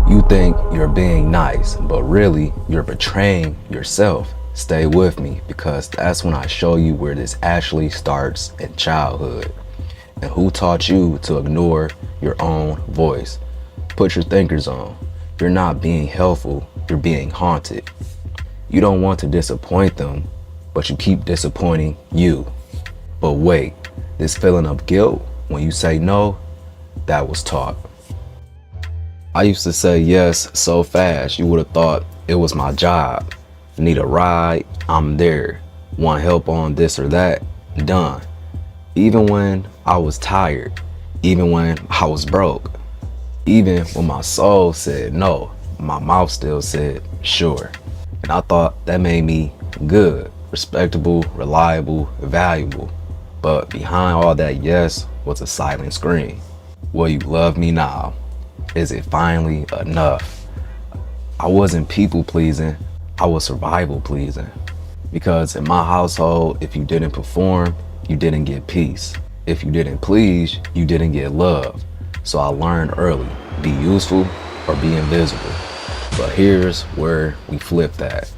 You think you're being nice, but really you're betraying yourself. Stay with me because that's when I show you where this actually starts in childhood. And who taught you to ignore your own voice? Put your thinkers on. You're not being helpful, you're being haunted. You don't want to disappoint them, but you keep disappointing you. But wait, this feeling of guilt when you say no, that was taught. I used to say yes so fast you would have thought it was my job. Need a ride, I'm there. Want help on this or that, done. Even when I was tired, even when I was broke, even when my soul said no, my mouth still said sure. And I thought that made me good, respectable, reliable, valuable. But behind all that yes was a silent scream. Will you love me now? Is it finally enough? I wasn't people pleasing, I was survival pleasing. Because in my household, if you didn't perform, you didn't get peace. If you didn't please, you didn't get love. So I learned early, be useful or be invisible. But here's where we flip that.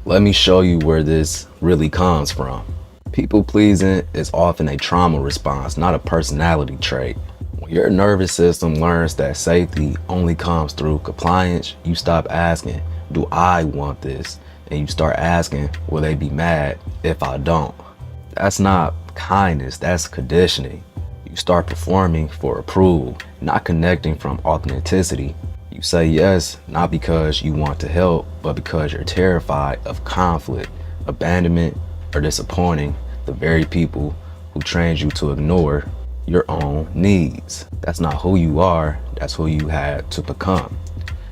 Let me show you where this really comes from. People pleasing is often a trauma response, not a personality trait. When your nervous system learns that safety only comes through compliance, you stop asking, do I want this? And you start asking, will they be mad if I don't? That's not kindness, that's conditioning. You start performing for approval, not connecting from authenticity. You say yes, not because you want to help, but because you're terrified of conflict, abandonment, or disappointing the very people who trained you to ignore your own needs. That's not who you are, that's who you had to become.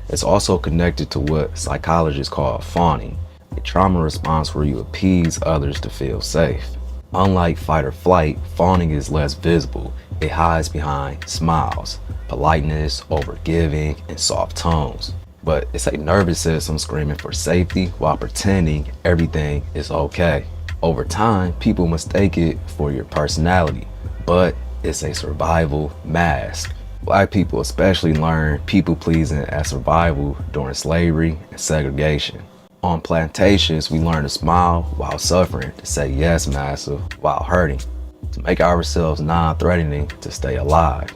It's also connected to what psychologists call fawning, a trauma response where you appease others to feel safe. Unlike fight or flight, fawning is less visible. It hides behind smiles, politeness, overgiving, and soft tones. But it's a nervous system screaming for safety while pretending everything is okay. Over time, people mistake it for your personality, but it's a survival mask. Black people especially learn people pleasing as survival during slavery and segregation. On plantations, we learn to smile while suffering, to say yes, massa, while hurting, to make ourselves non-threatening to stay alive.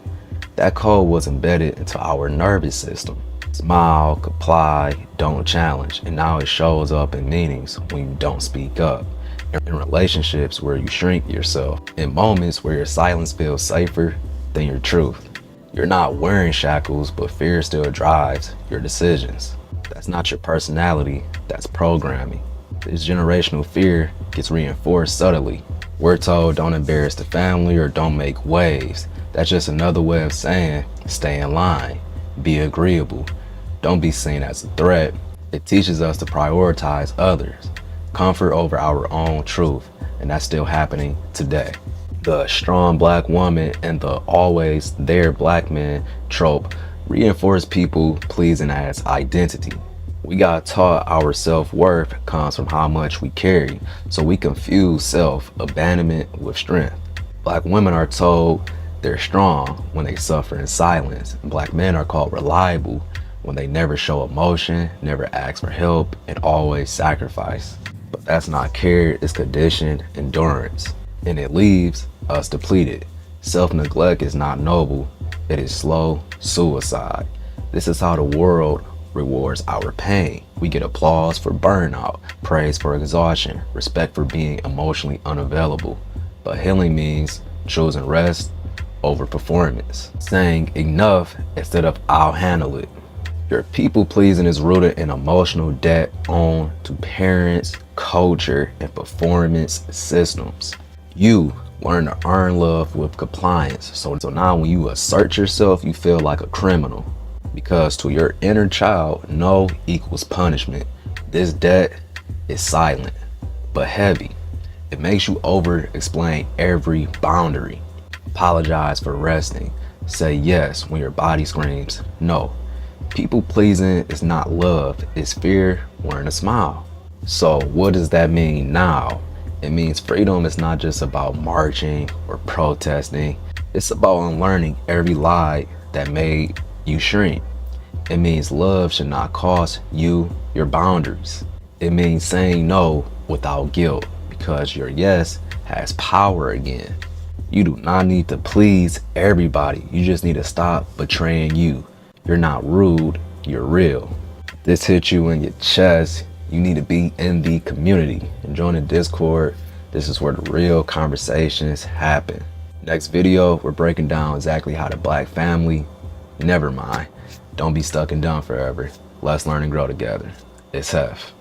That code was embedded into our nervous system. Smile, comply, don't challenge, and now it shows up in meetings when you don't speak up, in relationships where you shrink yourself, in moments where your silence feels safer than your truth. You're not wearing shackles, but fear still drives your decisions. That's not your personality, that's programming. This generational fear gets reinforced subtly. We're told don't embarrass the family or don't make waves. That's just another way of saying stay in line, be agreeable, don't be seen as a threat. It teaches us to prioritize others, comfort over our own truth, and that's still happening today. The strong black woman and the always there black man trope reinforce people pleasing as identity. We got taught our self-worth comes from how much we carry, so we confuse self-abandonment with strength. Black women are told they're strong when they suffer in silence. Black men are called reliable when they never show emotion, never ask for help, and always sacrifice. But that's not care, it's conditioned endurance. And it leaves us depleted. Self-neglect is not noble, it is slow suicide. This is how the world rewards our pain. We get applause for burnout, praise for exhaustion, respect for being emotionally unavailable. But healing means choosing rest over performance, saying enough instead of I'll handle it. Your people pleasing is rooted in emotional debt owed to parents, culture, and performance systems. You learn to earn love with compliance. So now when you assert yourself, you feel like a criminal. Because to your inner child, no equals punishment. This debt is silent, but heavy. It makes you over-explain every boundary. Apologize for resting. Say yes when your body screams no. People pleasing is not love, it's fear wearing a smile. So what does that mean now? It means freedom is not just about marching or protesting. It's about unlearning every lie that made you shrink. It means love should not cost you your boundaries. It means saying no without guilt, because your yes has power again. You do not need to please everybody. You just need to stop betraying you. You're not rude, you're real. This hit you in your chest. You need to be in the community and join the Discord. This is where the real conversations happen. Next video, we're breaking down exactly how the Black family, never mind, don't be stuck and dumb forever. Let's learn and grow together. It's Heff.